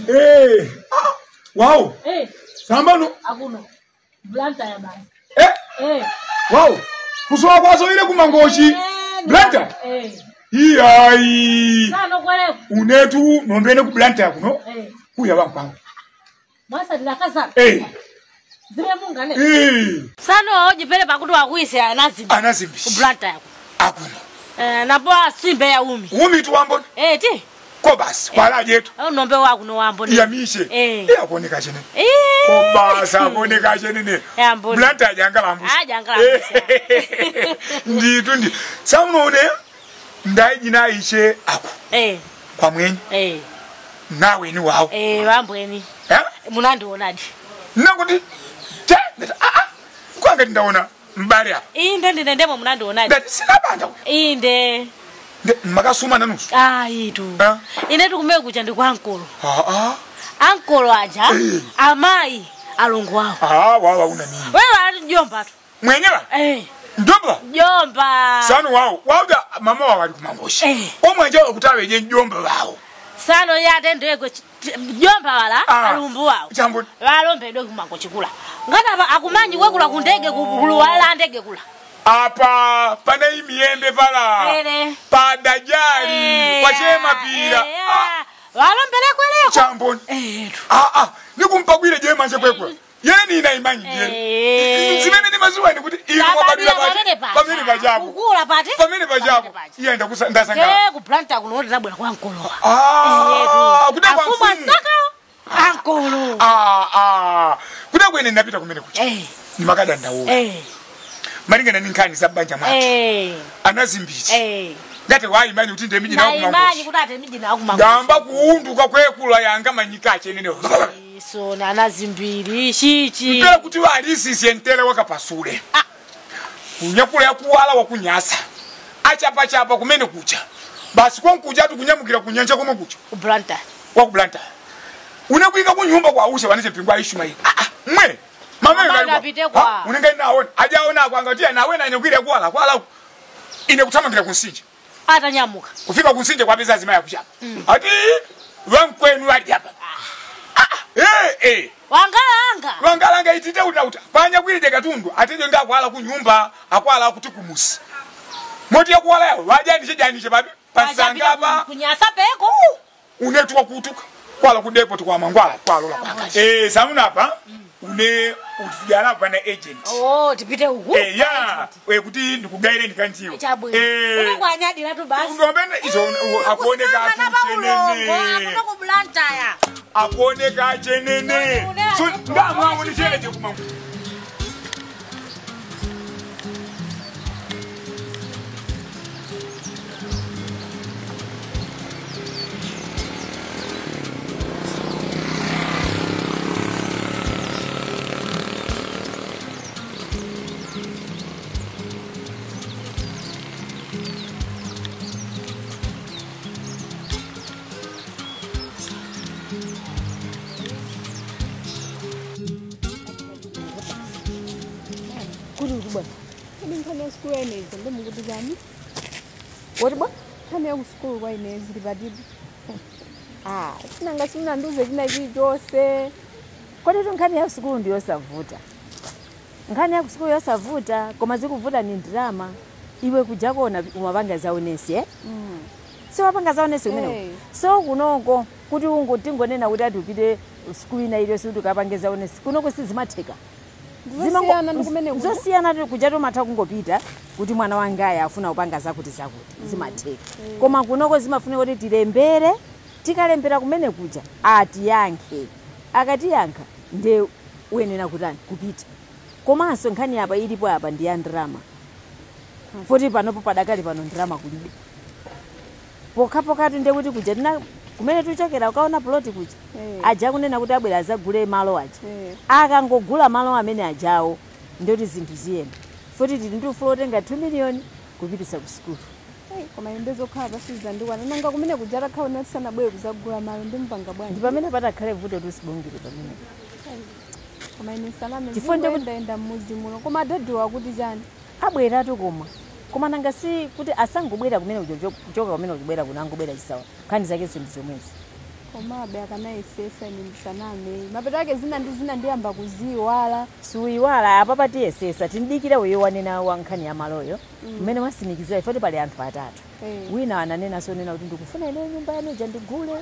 Hey! Wow! Hey! Sambano! Akuno. Blanta ya basi. Wow! Kusoa kwazo ile kumangoshi. Blanta? Iyai! Sano kwele. Unetu nombene ku blanta ya kuno. Kuya bampa. Masa dilakaza. Zile munga ne. Sano jipele pakudu wakuise anazimbi. Anazimbi. Ku blanta ya kuno. Napo simbe ya umi. Umi tu wamboni? Ti. Kobas, kwala jetu. Nombe waku no wamboni. Yamishe. Akone chene. Kobas akone chene. Blanta jangala mbusi. Jangala mbusi. Nditu ndi. Samunone ndai jina ishe aku. Kwa mwenye. Nawe ni wao. Wambweni. Munando onadi. Nakuti kwanga ndaona mbali hapa. Inde ndemo munando onadi. Sina banda. Inde. Makasuma nanusu. Itu. Ine tukume kucha ndi kwa ankolo. Ankolo aja. Amai alongo wao. Wawa una nini? Wewe njomba tu. Mwenyewa? Njomba? Njomba. Sano wao. Wauda mama wao wali kumangoshi. Omwenje okutawe je njomba wao. Sano yate ndego njomba wala alumbu wao. Jambo. Walombe ndo kumangoshi kula. Ngata akumanyi kwekula kundege kulu wala ndege kula. Apa pana imiembe pala. Padajari. Wachema pira. Walombele kweleko. Chamboni. Nikumpagwile je manje kwekwe. Yeni ina imanyi je. Zimene ni mazuwa ni kuti iko kwabadula pamene pajabu. Kukula pati. Pamene pajabu. Iye ndasanga. Ku planta kunoti nabwera kwa ankolo. Kuda kwa mfumu. Saka ankolo. Kuda kwene ndapita kumene kucha. Ni makada ndawo. Maringana ninkani zabanja mwati. Anazimbiti. Ngate wayi mani kuti ndemiji na kumangoshi. Imani kuti atemiji na kumangoshi. Gamba kuunduka kwekula yanga manyika chenene. So na anazimbiri chichi. Mpela kuti walisi sientele wakapasule. Kunyakula ya kuwala wakunyasa. Achapa kumene kucha. Basi kwa nkuja tu kunyamukira kunyanja koma kucha. Kublanta. Wakublanta. Unakuika kunyumba kwa ushe wanise pingwa Ishmael. Mwe. Mama ngapite kwa. Unenga naona. Ajaona kwa ngatia nawe na nyukire kwala. Kwala. Ine kutamangira kunsinje. Ata nyamuka. Kufika kunsinje kwa bizazi maya kuchapa. Ati wankwenu ali hapa. Wangalanga itite unauta. Panya kwilije katundu. Atejo nga kwala kunyumba, akwala kuti kumusi. Moti ya kwala yao, wajanishe babi. Pasangaba. Kunyasa peko. Unetu wa kutuka. Kwala kudepo tu kwa mangwala. Kwala kwa samuna hapa. Une utujana hapa na agent. Tipite huku. Kuti ndikugaire ndikantiyo. Une kwa nyadi na tu basi. Ungomene izo akuoneka chenene. Akuno kublanta ya. Akuoneka chenene. So ndamwa unishere je kumangu. School is the limit of the what about? Can you school why names the body? Nangasuna nduze zinaji jose. Kwa nini ngani ya school ndio savuta? Ngani ya school yo savuta, koma zikuvuta ni drama. Iwe kuja kuona umabanga za onesi So wabanga za onesi umene. So kunongo kuti ungotingonena kuti adupide school ina ile sudu kapangeza onesi. Kunongo sizimatheka. Zosiyana kuja to matha kungopita kuti mwana wangaya afuna upanga zakuti zimatheka. Koma kunoko zimafuna kuti tilembere, tikalembera kumene kuja atiyankhe. Akati yankha nde uyenera kutani kupita. Komanso nkhani apa ilipo apa ndi drama. Futi panopo padakali pano drama kulibe. Pokati nde kuti kuja tina kumene tuchokera ukaona ploti kuja. Aja kunena kuti abwera azagule malo aja. Akangogula malo amene ajawo ndoti zinthu ziyenda. Futi tili ndi ufulu otenga 2 million kupitisa ku school. koma yembezo khala pasiza ndikwana nanga kumene kujara khawo natisana bwere kuzagula malo ndi mpanga bwanji ndi pamene patakhale vuto tusibungire pamene koma ine salame ndiyenda mmuzi muno koma adadi wakuti chani abweratu koma nanga si kuti asangobwera kumene kuchoka kumene uchibwera kunangobwera chisawa nkhani zake ndizomwezi komabe akanayesesa ine ndisaname mapeto ake zina ndiyamba kuziwala siuyiwala apa patiyesesa tindikira uyo wanena wa nkhani ya maloyo mmene wasimikizira ifoti pali anthu atatu wina ananena sonena kuti ndikufuna ine nyumba yaneja ndigule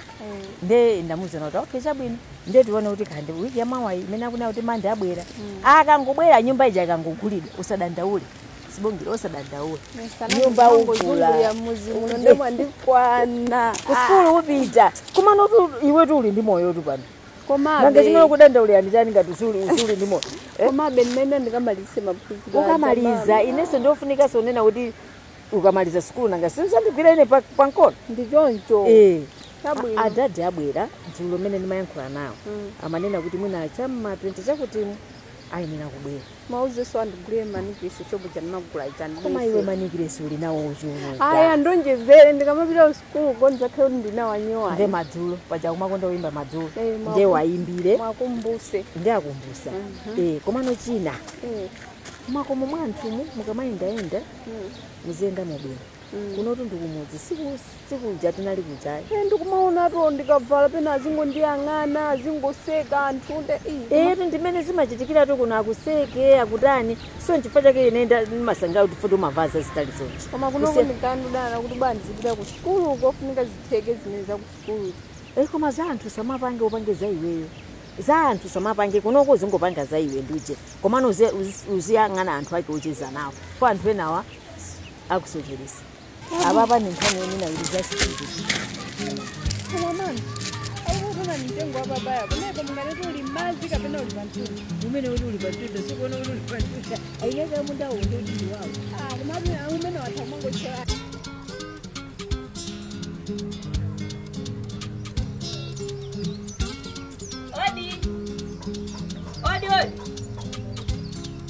nde ndamuzana kuti okay chabwino nde tione kuti khande wiki yamawayi imene akunena kuti mande abwera akangobwera nyumba ija ikangogulidwa usadandaule sibongile osadandaule nyumba ukula ya muzi muno ndemwe ndikwana kuskulu upita kumano iwe tuli ndi moyo tu pano komabe nanga chimene kudandaule anditani ngati usuli ndi moyo komabe mmene ndikamalise maphunziro ukamaliza inenso ndofunika sonena kuti ukamaliza skulu nanga sinzandigwira ine pankono ndi choncho adadi abwera dzulo mmene ndimayankhula nawo amanena kuti mwina chamma 20 chakutimu ayinena kubwera mauzeso andigule manikiresi chobo chanimagula itani koma iwe manikiresi uli nawo uchuluka aya ndonjezere ndikamapita uskulu gonza kheo ndina wanyewa nde madzulo paja kumakonda uimba madzulo nde waimbire mwakumbuse ndi akumbusa komano china mwakomo mwanthumu mukamayendayenda muziyenda mubwera kunotu ndikumudzi sikuja tinali kujayi ndikumaonato ndikavala pena azingondiyang'ana azingoseka anthu nde ndimene zimachitikiratu kuno akuseke akutani so nchifukwa chake ine ndimasanga kuti futi umavaza zitali zonse koma kunoko ndikandudana kuti bani zipita ku sukulu kofunika zitheke zimene za ku sukulu koma za anthu samapange upange za iweyo za anthu samapange kunoko zingopanga za iwe nduje komano uziyang'ana anthu ake ucheza nawo kwa anthu enawa akusocheresa ababa ninkhani yonena kuti zasikuti koma mani akukona mitengo ababaya kuneko munganeti uli mazi kapena uli pantunda umene kuti uli pantunda sikuona kuti uli pantunda aiyaka mundawo ndodili wawo komabe umene wathamangochera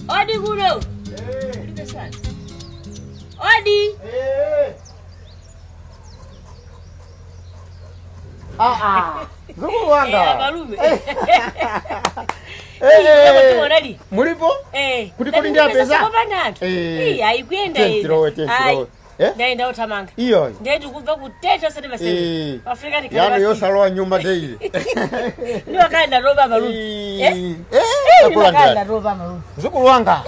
Odi kuno. Odi. Zuku wanga. Malume. Mulipo? Kuti kodi ndi apeza? Ayikwenda ino. Ndaenda uthamanga. Iyo. Ndeti kubva kuteta sati masere. Afrika ni yani yosalowa nyumba deile. Ni wakaenda roba malume. Wakaenda roba malume. Zuku wanga.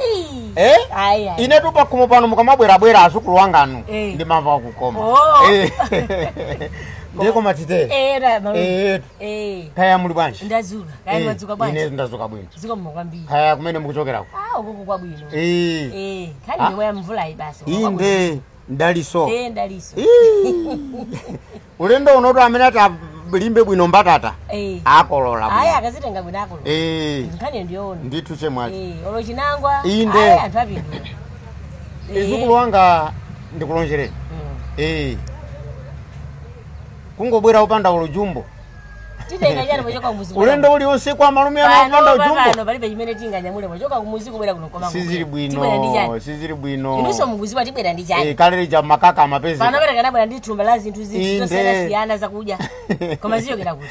Ine tupa kumupano mukamabwera bwera azukulu wanga anu. Ndi mava kukoma. Ndeko matite. Malume. Kaya muli bwanji? Ndazula. Kaya mwadzuka bwanji? Ine ndazuka bwino. Ziko mwakwambiri. Kaya kumene mukuchokera ku? Ukoko kwa bwino. Kani ndiwe mvula ibasi. Inde. Ndaliso. Ndaliso. Ulendo unoto amene limbe bwino mbatata. Akolola. Akazitenga bwino akolola. Nkani ndiona. Ndithu chemwachi. Olo chinangwa. Inde. Anthu apindu. Izukulu wanga ndikulonjere. Kungobwera upanda ulujumbo. Titenga jana pochoka kumuzi. Ulendo uli onse kwa malume upanda ujumbo. Pano palibe chimene tinganyamule pochoka kumuzi kubwera kuno koma. Sizili bwino. Sizili bwino. Inuso muguzi wa tibwera ndi chani. Kalere ja makaka amapezi. Pano pera kana bwera ndi thumba la zinthu zosiyana za kudya. Koma ziyo kera kuti.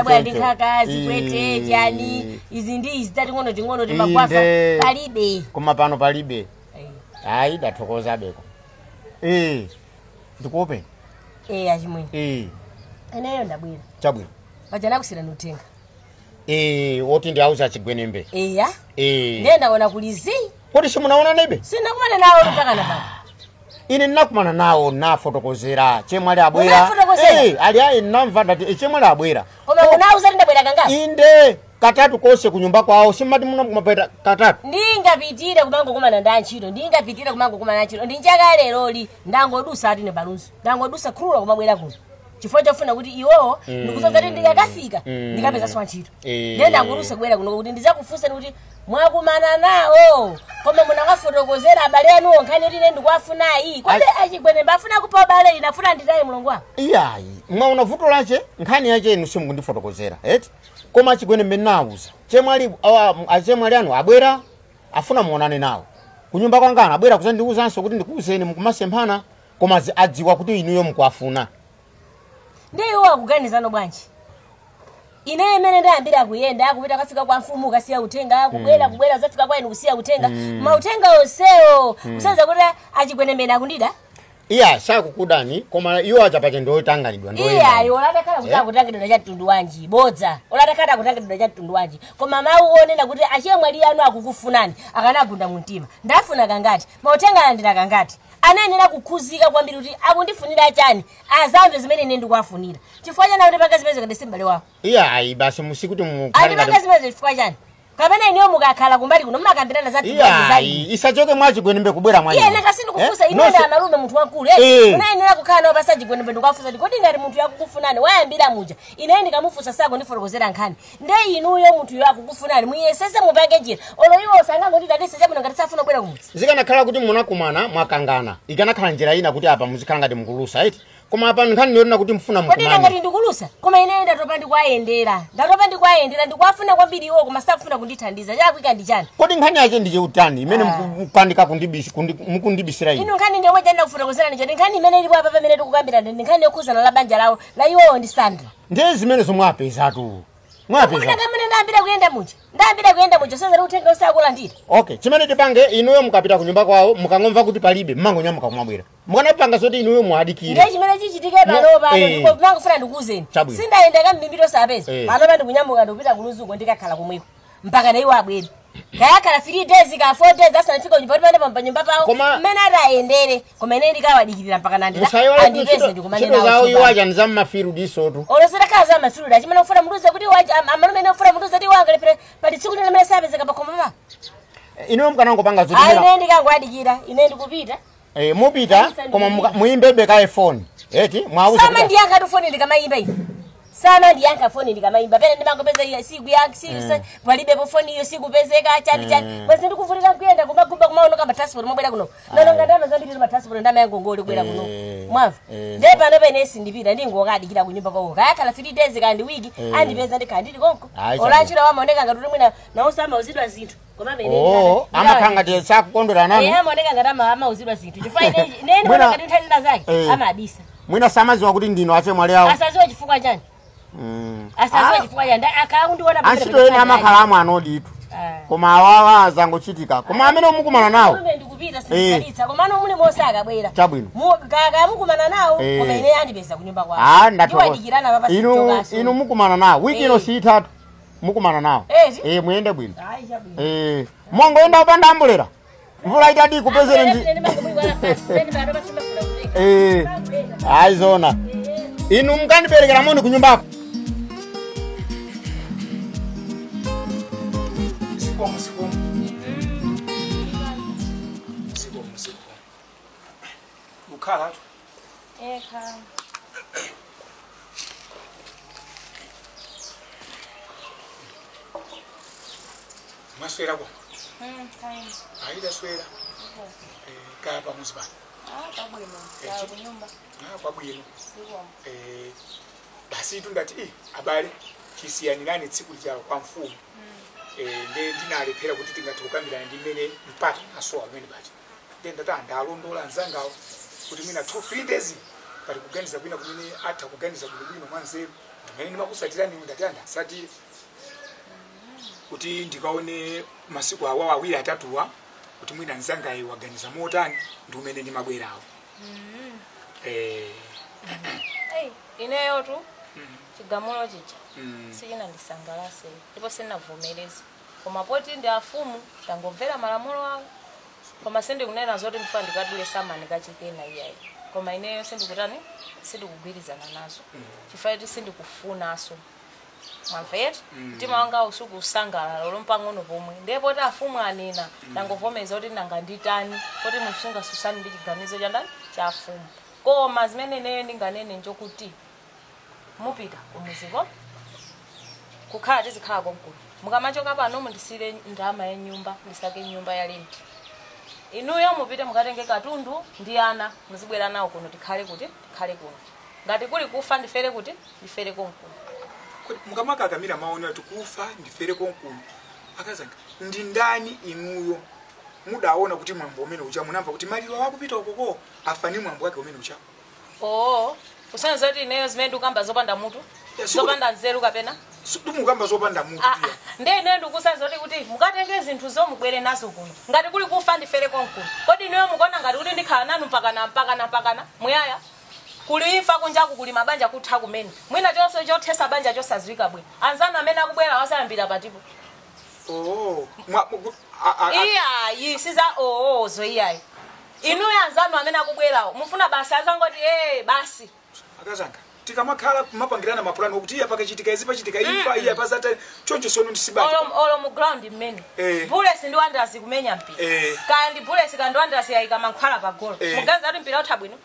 Bwera ndi kaka zikwete chani. Izi ndi izitati ngono timbagwafa palibe. Koma pano palibe. Dathokoza beko. Ndikuope. Achimwene. Eneyo ndabwera. Chabwino. Pajana kusira nutenga. Oti ndi auza chigwenembe. Ndenda ona kulizi. Kodi simunaona nebe? Sina kumana nawo lutakana baba. Ine nnakumana nawo na fotokozera chemwali abwera. Ali namva ndati chemwali abwera. Koma unauza ndabwera kanga? Inde katatu kose kunyumba kwawo simati muno kumapeta katatu. Ndingapitire kumango kumana ndanchiro. Ndingapitire kumango kumana ndanchiro. Ndinjaka lero ndangodusa ati ne balunzu. Ndangodusa khulula kumabwera kuno. Chifukwa chofuna kuti iwo ndikuzozati ndikakafika ndikapeza swantchito. Ndenda nguruse kubwera kuno kuti ndizakufunsa kuti mwakumana nawo koma munakafotokozera abale anu onkhani kuti ine ndikwafuna iyi. Kodi achigwene bafuna kupa bale inafuna nditaye mulungu wako. Iyayi mwaona vuto lache nkhani yache inu simundifotokozera eti koma achigwene mmenauza chemwali anu abwera afuna muonane nawo kunyumba kwanga abwera kuzandiuzanso kuti ndikuuzeni mukumasemphana koma adziwa kuti inuyo mkwafuna ndiye wakuganizano bwanji ine imene ndayambira kuyenda akupita kafika kwa mfumu kasiya utenga kubwera zafika kwa inu kusiya utenga mautenga onsewo kusenza kuti achigwenembe akundida iya sakukudani koma iwo achapate ndotanganidwa iya iwo olatakhala kuti akutangidwa cha mtundu wanji bodza olatakhala akutangidwa cha mtundu wanji koma mawu onena kuti achemwali anu akukufunani akanagunda mumtima ndafuna kangati mautenga alandira kangati anayenera kukhuzika kwambiri kuti akundifunira chani azamve zimene ine ndikuwafunira chifukwa chani kuti panga zimene zikandisi mbale wako iya ayi basi musiku ali panga zimene zifukwa chani kapena ineyo mukakhala kumbali kuno mmakambirana za iya isachoke mwachigwenembe kubwera mwa iya nakasindi kufusa ine ndi amalume munthu wankulu unayenera kukhala nawo pasachigwenembe ndikuwafusa kodi ngati munthu yakukufunani wayambira muja ine ndikamufusa sako ndifotokozera nkhani nde inuyo munthu yo akukufunani muyesese mupange njira olo iwo sangangoti tatise chabwino ngati safuna kubwera kumudzi zikanakhala kuti munakumana mwakangana ikanakhala njira ina kuti apa muzikhala ngati mukulusa iti koma apa nkhani yona kuti mfuna mukumana kodi ngati ndikulusa koma ine ndatopa ndikwayendera ndikuwafuna kwambiri iwo koma sakufuna kundithandiza chakwika ndi chani kodi nkhani yake ndi cheutani imene mukandika mukundibisira ine inu nkhani ndiye mwajanda kufotokozerani choti nkhani imene ilipo apa pamene tikukambira ndi nkhani yokhuzana la banja lawo la iwowo ndi Sandra ndiye zimene zomwapezatu ndayambira kuyenda muja sezera utenga usakulandira okay chimene tipange inuyo mukapita ku nyumba kwawo mukangomva kuti palibe mmangonyamuka kumabwera mukanapanga zoti inuyo muadikire ndiye chimene chichitike panopa ndipo mangofuna ndikuuzeni sindayenda kambimbiro sapeza panopa ndikunyamuka ndikupita kuluzuko ndikakhala kumwiko mpaka na iwo abwere kayakhala 3 days ka 4 days asanafika kunyumba kuti pande panyumba pawo mmene atayendere koma ine ndikawadikirira mpaka nandira andipeze ndikumanena zawo iwo achanza mmafiru disotu olosera kaza mafiru chimene ufuna muduze kuti amalume ene ufuna muduze kuti wangalepere pali tsiku lina limene sapezeka pakhoma pa inuyo mukanangopanga zoti ine ndikangwadikira ine ndikupita mupita koma muimbebe ka iPhone eti mwauza sama ndiyankha tufoni ndikamayimba izi sana ndiyankha foni ndikamayimba pene ndimangopeza siku yake palibepo foni iyo sikupezeka chani basi ndikuvulira kuyenda kumagumba kumaona kama transport mobwera kuno nalonga ndama zambiri ma transport ndama yango ngoli kubwera kuno mwamva ndiye pano pene sindipita ndingokadikira kunyumba kwawo kayakhala 3 days kandi wiki andipeza ndikhandili konko olanchira wamaoneka ngati mwina naosama uzidwa zinthu koma pene amakhanga te sakukondwera nani amaoneka ngati amauzidwa zinthu chifukwa ine ngati nthazina zake amabisa mwina samaziwa kuti ndino achemwali awo asaziwa chifukwa chani asaziwa chifukwa chani akakundiona antchito ene amakhala anoditu koma awawa azangochitika koma amene mukumana nawo ndikupita sindikalitsa koma ano muli mosaka bwera chabwino kaka mukumana nawo koma ine andipeza kunyumba kwawo ndiwadikirana papa inu mukumana nawo wiki ino sitatu mukumana nawo muyende bwino mongoenda upanda ambulera mvula itadi kupezere ndi aizona inu mkandiberekera moni kunyumbako ukhala maswera kwa aida swera kaya pamuzi pano kwabwino basi tundati abale chisiyanirani tsiku lyawo kwa mfumu nde ndinalephera kuti tingatukambirana ndi mmene mpata asowa amene pacha nde ndati ndalondola nzangawo kuti mwina 2-3 days pali kuganiza kwina kumene atha kuganiza bwinobwino mwanzeru ndimene ndimakusatirani ndati andasatire kuti ndikaone masiku awawo awiri atatuwa kuti mwina nzangayi waganiza motani ndi umene ndimabwerawo ineyo tu chigamulo chicha sichina ndisangalase ndipo sindinavomereza koma poti ndi afumu ndangomvera malamulo awo koma sindikunena zoti ndifuna ndikadule samani kachikena iyayi koma ineyo sindikutani sindikugwirizana nazo chifukwa kuti sindikufunaso mwamvera mtima wanga usuku usangalala lompang'ono pomwe ndipo ti afumu anena ndangomvomeza kuti nanganditani kuti musunga susani ndi chiganizo chandani cha afumu koma zimene ineyo ndinganene njokuti mupita kumuziko kukhala tizikhala konkuno mukamachoka pano mundisire ndalama ya nyumba ndisake nyumba ya lenti inuyo mupite mukatenge katundu ndi ana muzibwera nawo kuno tikhale kuti tikhale kuno ngati kuli kufa ndifere kuti ndifere konkuno mukamakakamira maona kuti kufa ndifere konkuno akazanga ndi ndani inuyo mudaona kuti mwambo umene ucha munamva kuti maliro wakupita ukoko afani mwambo wake umene ucha. Usana zoti ineyo zimene ndikamba zopanda mutu. Zopanda nzeru kapena. Mukamba zopanda mutu pia. Ndene ndikusa zoti kuti mukatenge zinthu zomubwere nazo kuno. Ngati kuli kufa ndifere konkuno. Kodi ineyo mukona ngati kuti ndikhala nanu mpakana muyaya. Kuli ifa kunjaku kuli mabanja kutha kumene. Mwina chonse chothesa banja chosazwika bwino. Anzana amene akubwera wasayambira patipo. Iya, siza zo iyayi. Inu yanzanu amene akubwerawo mufuna basi azangoti basi. Akazanga tikamakhala kumapangirana mapulani okuti iya pakachitika izipa chitika imfa iya pasata choncho sono ndisibali. Olo mu ground mmene. Bulesi ndi wanderasi kumenya mpira. Kandi bulesi kandi wanderasi yayika mankhwala pa golo. Muganza ati mpira utha bwino.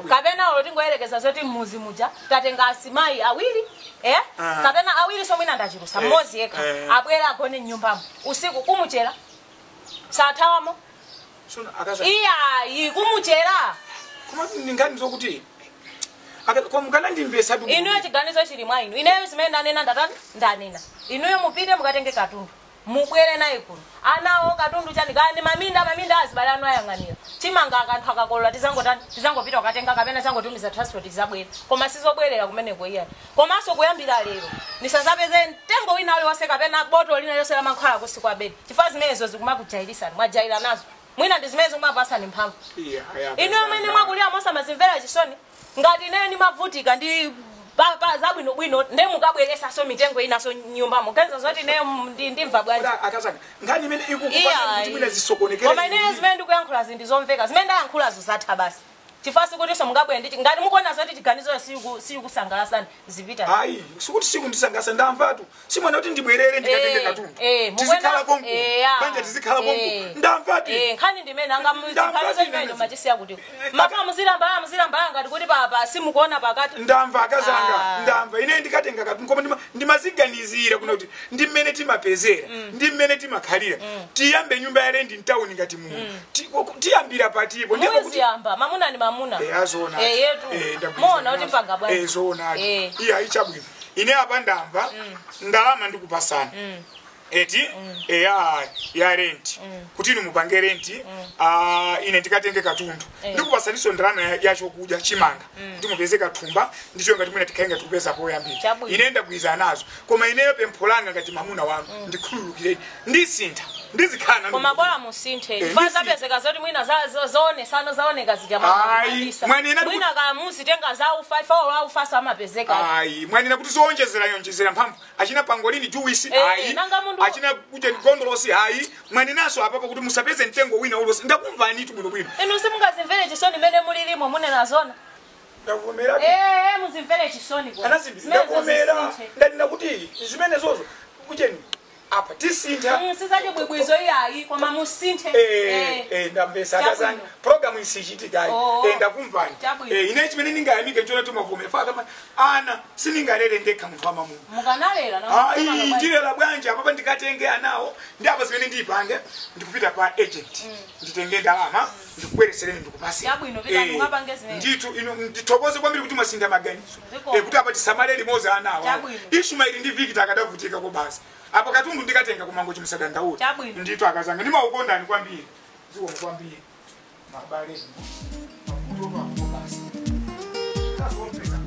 Kapena olo tingoyerekeza zoti mmuzi muja tatenga asimayi awiri kapena awiri somwina ndachirusa mmozi yekha abwera agone nyumbamo usiku kumuchera sathawamo iya kumuchera koma ndingani zokuti komukana ndimvesa tu inuyo chiganizo chili mwa inu ineyo zimene ndanena ndanena inuyo mupite mukatenge katundu mubwere naye kuno anawo katundu chani kandi maminda azibale anu ayang'anira chimanga akanthu akakolola tizangopita ukatenga kapena zangotumiza transport zabwera koma sizobwerera kumeneko iyayi komanso kuyambira lero nisazapeze mtengo wina uliwonse kapena boto lina lonse la mankhwala kusiku abedi chifukwa zimenezo zikumakujayilisani mwajaila nazo mwina ndi zimene zikumapasani mphamvu inu amene mwakulira mosamazimvera chisoni ngati ineyo ndimavutika ndi zabwino nde mukabweresa so mitengo inaso nyumba mukenza zoti neyo ndimva bwanji akazanga ngani imene ikukupanga kuti mwina zisokonekera koma ineyo zimene ndikuyankhula zindizomveka zimene ndayankhulazo zatha basi chifasi kuti so mukabwera nditi ngati mukuona zoti chiganizo sikusangalasani zipita hayi sikuti sikundisangalasa ndamvatu simwana kuti ndibwerere ndikatenge katundu tizikhala kongo banja tizikhala kongo ndamvatu nkhani ndimene anga chiganizo chimene machisiya kuti mapha muzilamba ngati kuti papa simukuona pakati ndamva akazanga ndamva ine ndikatenga katundu koma ndimaziganizira kuna kuti ndi mmene timapezera ndi mmene timakhalira tiyambe nyumba ya rendi mtawuni ngati muno tiyambira patipo ndipo kuti yamba mamuna ni mamuna azona yetu mona kuti mpanga bwana zona iya ichabwino ine apa ndamva ndalama ndikupasana eti ya rent kuti inu mupange rent ine ndikatenge katundu ndikupasaniso ndalama yacho kudya chimanga kuti mupeze kathumba ndicho ngati mwina tikhaenga tikupeza poyambira ine ndagwiza nazo koma ineyo pempho langa ngati mamuna wangu ndikhululukireni ndisintha ndizikhala koma bora musinthe ifaza pezeka zoti mwina zaoneka zijamaalisa mwina ka musitenga za u5 au fasa amapezeka mwanena kuti zonjezera mphamvu achina pangolini juwisi achina kuje gondolosi mwanenaso apapo kuti musapeze mtengo wina ulosi ndakumvani tu bwino inu simungazimvere chisoni mene mulilimo munena zona ndakuvomera muzimvere chisoni kwa ndakuvomera ndalina kuti zimene zozo kujeni apa tisintha sizaje bwibwizo iyayi koma musinthe ndamvesa akazanga program isichitika ndakumvani ine chimene ningayamike chona tumavome kama ana siningalele ndekha munthu amamuno mukanalera na ndilela bwanje apa ndikatenge anawo ndi apa zimene ndipange ndikupita pa agent nditenge ndalama ndikubweresereni ndikupasi nditu ino ndithokoze kwambiri kuti masinda maganizo kuti apa tisamale limozi anawo Ishmael ndi Victor akadavutika ko basi apa katundu ndikatenga kumango chimusadandaula ndito akazanga ndimaukonda ni kwambiri ziwo kwambiri mabale mafuto kwa basi kazo pesa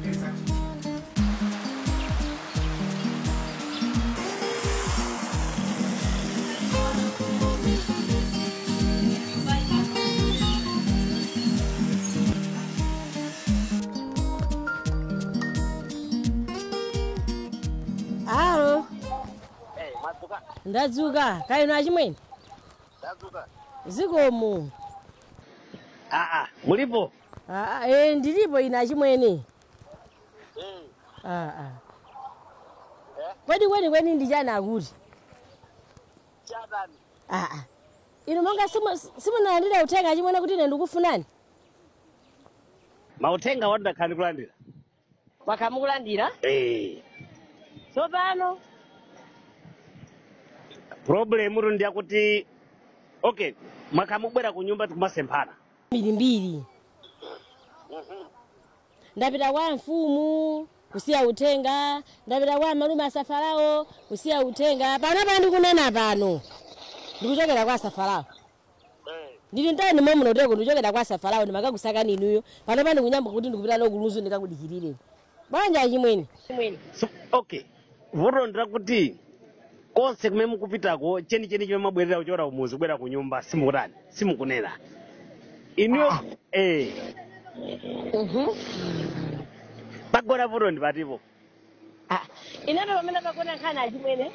ndadzuka kaino achimwene ndadzuka zikomo mulipo ndilipo ine achimwene kweni ndichani akuti chadani inu monga simunalandira uthenga achimwene kuti ine ndikufunani mauthenga watu ndakhala ndikulandira wakamukulandira tsopano problem uru ndiyakuti okay mwakamubwera kunyumba tikumasemphana mbirimbiri ndapita kwa mfumu kusiya uthenga ndapita kwa malume asafarawo kusiya uthenga pano ndikunena pano ndikuchokera kwa Safarao. Ndili ndani momwe noteko ndikuchokera kwa Safarao ndimakakusakani inuyo. Pano pano kunyamba kuti ndikupita no kulunzu ndikakudikirire. Banja chimweni. So, okay. Vuto ndira kuti konse kumene mukupitako cheni chimene mabwerera kuchokera kumuzi kubwera ku nyumba simukutani simukunena inuyo pagona vuto ndi patipo Inabe pamene pakona nkhani chimwene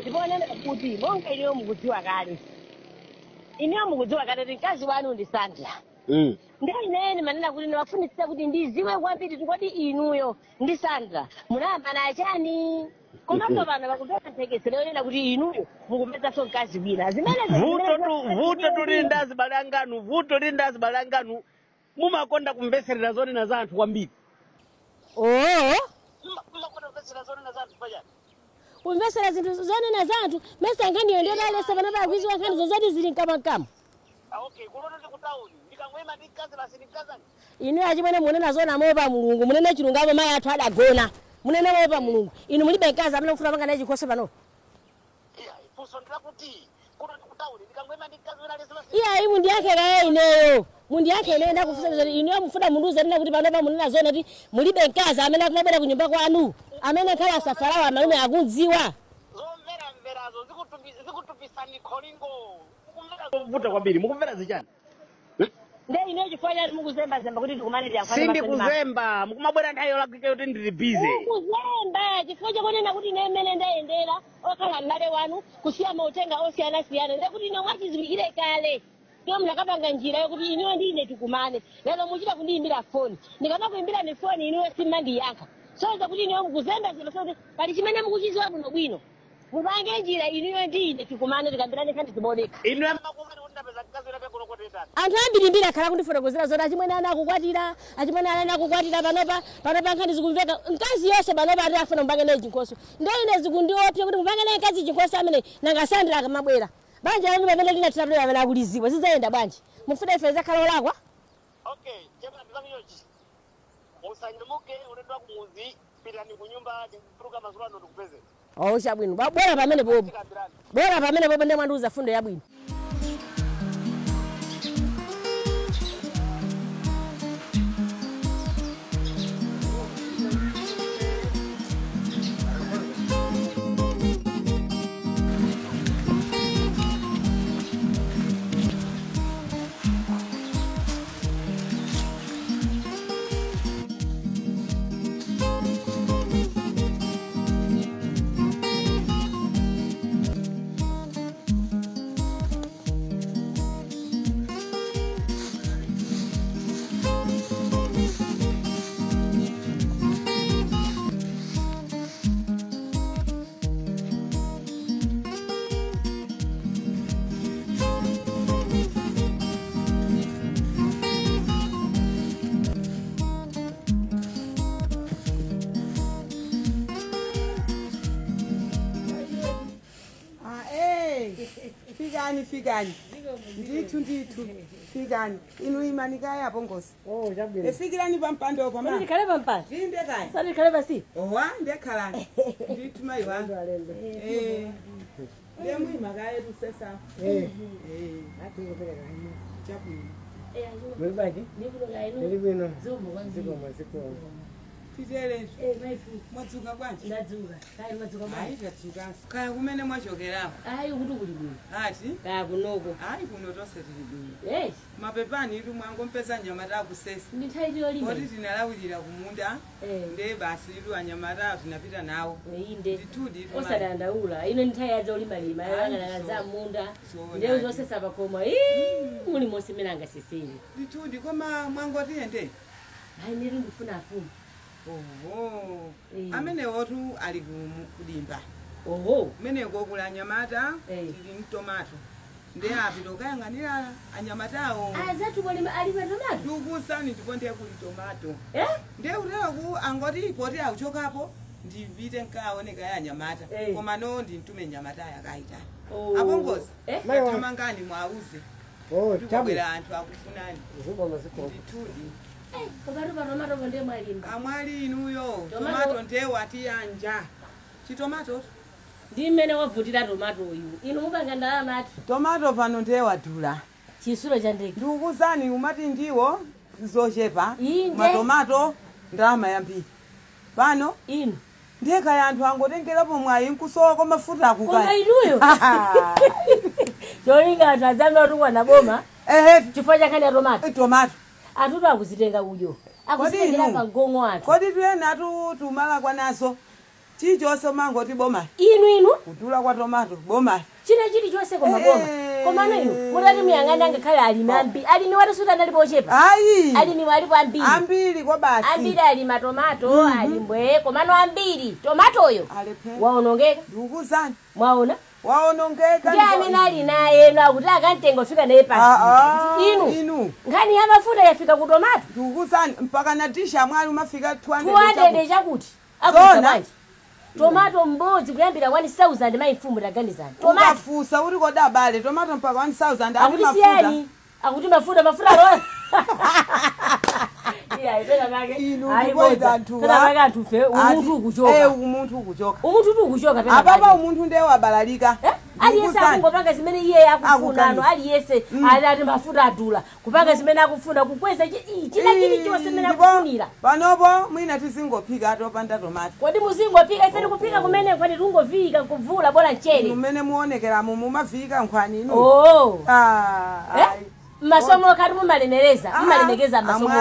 ndipone kuti monga iniyo mukudziwa kale iniyo mukudziwa kale kuti mkazi wanu ndi Sandra ndine manena kuti ndiwafunitsitsa kuti ndiziwe kwambiri tikodi inuyo ndi Sandra munayambana chani komanso vana vakupeza nthekesero yonena kuti inuyo mukupeza so mkazi wina zimene vuto tuli ndazi balanganu mumakonda kumveserera zonena za anthu kwambiri mumakonda kumveserera zonena za anthu pajani kumvesera zinthu zonena za anthu mesa nkhaniyo ndiyo dalesa pano pakwiziwa nkhani zozati zili mkamkamwa okay kuloto ndikutauni ndikamwema ndikazi lasinikazani inu achimene munena zona mopa mulungu munene chilungamo mayi athu adagona munene mopa mulungu inu mulibe mkazi amene mufuna panga naye chikhoso pano ifunso ndirakuti kuloto ndikutauni ndikamwema ndikazi wena lesela iya imu ndiyakhera ineyo mundiyakhe ine ndakufunsa zoti inu mufuna munduze nena kuti pano pa munena zona kuti mulibe mkazi amene akumabwera ku nyumba kwanu amene khala Safarao amalume akudziwa zomverazo zikutupisani kholingo vuta kwambiri mukumvera zichani nde ine chifanya mukuzemba kuti tikumane ndiyakhale sindi kuzemba mukumabwera nthawi yolakika kuti ndili busy kuzemba chifukwa chakunena kuti ine mmene ndayendera okhala m'male wanu kusiya mautenga osiyanasiyana ndekuti ine mwachiziwikire kale ndiyo mnakapanga njira yokuti iniyo ndi ine tikumane lero muchita kundiyimbira foni ndikamakuyimbira ni foni iniyo simmandiyankha soza kuti iniyo mukuzemba zino kuti pali chimene mukuchiziwa bwinobwino mupange njira iniyo ndi ine tikumane tikambirane khandi tiboneka inu makumani kuti ndapeza mkazi wena pekuno kotitani anthu ambirimbiri akhala kundifotokozera zoti achimwene ana akukwatira panopa nkhani zikumveka mkazi yonse panopa ati afuna mupange naye chinkhoso nde ine zikundiopsa kuti mupange naye mkazi chinkhoso amene nanga Sandra akamabwera banja lanu pamene linatitatulo amene akuliziwa zizayenda bwanji mufuna ife zakhala olakwa okay chema ndikamiyochi musandimuke ulendo kumuzi pitani kunyumba ndikutuka mazulu ano ndikupezeni chabwino bora pamene popo ndi mwandiuza fundo yabwino Fikani ndithu fikani inu imanika yapo ngosi efikirani pampando opa mama ndikale pampando ndinde kaya sasa ndikale basi ndekhala ndithu mayi wangu ndemu imaka yetu sesa ati ngopeleka chapuni Mwibaji? Nilibino. Ziko. Tijele. Maifu. Mwatsuka bwanji? Ndadzuka. Kaya mwatsuka bwanji? Tatsuka. Kaya kumene mwachokerapo? Kuti kuli bwino. Ati? Kaya kunoko. Kuno tonse tili bwino. Mapepani itu mwangompeza anyamata akusesa. Ndithaiti yolimba. Kodi tinalawirira kumunda. Nde basi itu anyamata tinapita nawo. Inde. Nditudi itu. Osadandaula. Ino ndithayi yaza ulimalima. Yana za munda. Ndewo zosesa pakoma. Muli monse mena angasesere. Nditudi koma mwangoti ende. Hayi niri ndifuna afumu. Amene wotu ali kudimba. Mene kokula anyamata tili mtomato. Nde apito kayang'anira anyamatawo. Azatu bolima alipa tomato. Tukusani tiponde kuli tomato. Nde ureku angoti ipoti auchokapo ndivite nkaoneka ya anyamata. Koma no ndintume nyamata yakaita. Abongozi. Tamangani mwauze. Tukubwera anthu akufunani. Nditudi. Kobaruba tomato bonde mwalimba. Amwali inuyo. Tomato ndewa tiyanja. Chitomato. ndi mmene wavutira tomato uyu inu mupanga ndalama ati tomato pano ndiye wadula chisulo cha ndege ndikuzani umati ndiwo zochepa Inde. matomato ndalama yambiri pano inu ndeka ya anthu angotengerapo mwayi nkusowa kwa mafuta koma akukaya inuyo cholinga anthu adzambe otukwa na boma chifukwa chakhani ya tomato tomato anthutu akuzitenga udyo akuzitengera inu? pagongo anthu kodi tuyena tumala kwanaso chichonse mangoti boma inu kudula kwa tomato boma china chilichonse koma boma komano inu mutati muyang'ana ngakhale alimi ambiri alimi watisuta analipo ochepa ayi alimi walipo ambiri ambiri kwa basi ambiri alima tomato alimbwe komano ambiri tomatoyo waonongeka ndikuzani mwaona waonongeka ndi amene ali naye no akuti akantenga ufika naye pasi inu nkhani ya mafuta yafika ku tomato ndikuzani mpaka na tisha mwali umafika 200 chakuti akuza bwanji tomato mbodzi kuyambira 1000 maifumu taganizani ukafusa uri kodabale tomato mpaka 1000 akuti siyani akuti mafuta lo iya ipela make inuiboza anthu anthu fe umuntu ukuchoka umuntu ukuchoka umuntu ukuchoka pena apapa umuntu ndiye wabalalika aliyese akungopanga zimene iye akufuna aliyese alati mafuta adula kupanga zimene akufuna kukweza china chilichonse zimene akufunira panopo mwina tizingophika atopanda tomato kodi muzingophika ife tikupika kumene kwani tungovika kuvula bora mchere umene muonekeramo mumavika nkhwani inu masomo kati mumalemekeza masomo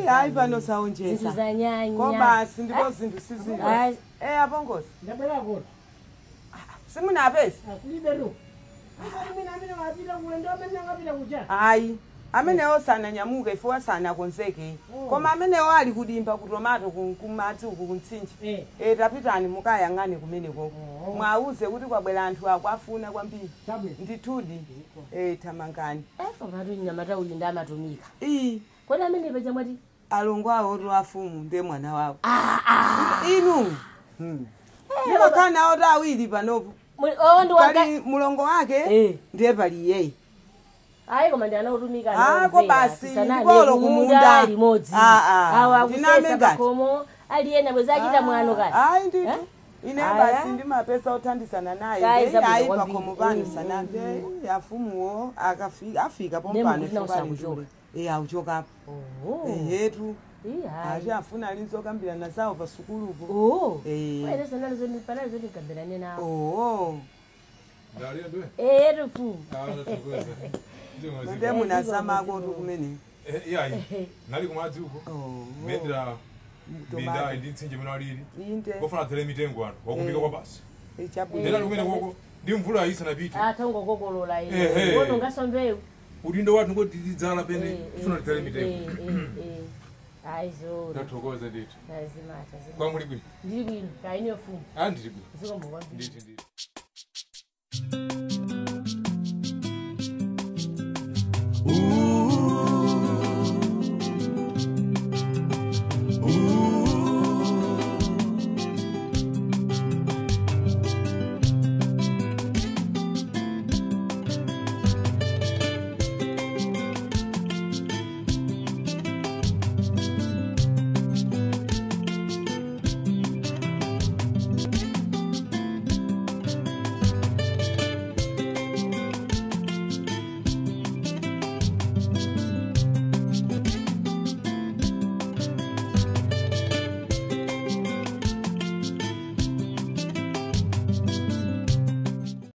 ayi pano saonjeza zinthu zanyanya kobasi ndipo zinthu sizinto apongozi ndabwera kuti simuna apesi akulibero amene wapita kule ndo amene angapita kucha ayi amenewo sananyamuke ife wasanakonzeke koma amenewo ali kudimba kutomato kumadzi uku kuntsinje tapitani mukayang'ane kumeneko mwauze kuti kwabwera anthu akwafuna kwambiri ndithudi thamangani komatu nyamata uyu ndi amatumika iyi kodi amene paja mwati alongo awo to afumu ndiye mwana wawo inu ndimakhala nawo ta awiri panopo pali mulongo wake ndiye pali iyeyi ayi koma ndi anautumika ko basi ndipolo kumunda limodzi awa akusesa makomo aliyena bweza achita mwano kale ayi nditu ine basi ndimapesa othandizana naye ayi pakomo pano sanambe afumuwo afika pompano auchokapo ehetu ati afuna alizokambirana zawo pa sukulupo etufu nde munazamako tu kumene nali kumadzi uko mendera minda nditsinje mwana lili kofuna tele mitengo ano wakumbika kwa basi ndela kumene koko ndi mvula isanapite atongokokolola ine wono ngasombewu udindo wathu ngoti tidzala pene funa tele mitengo aizo ndathokoza ndithu azimata kwa muli bwino ndili bwino kaine fumu ndili bwino zikombo kwambiri nditi Ooh.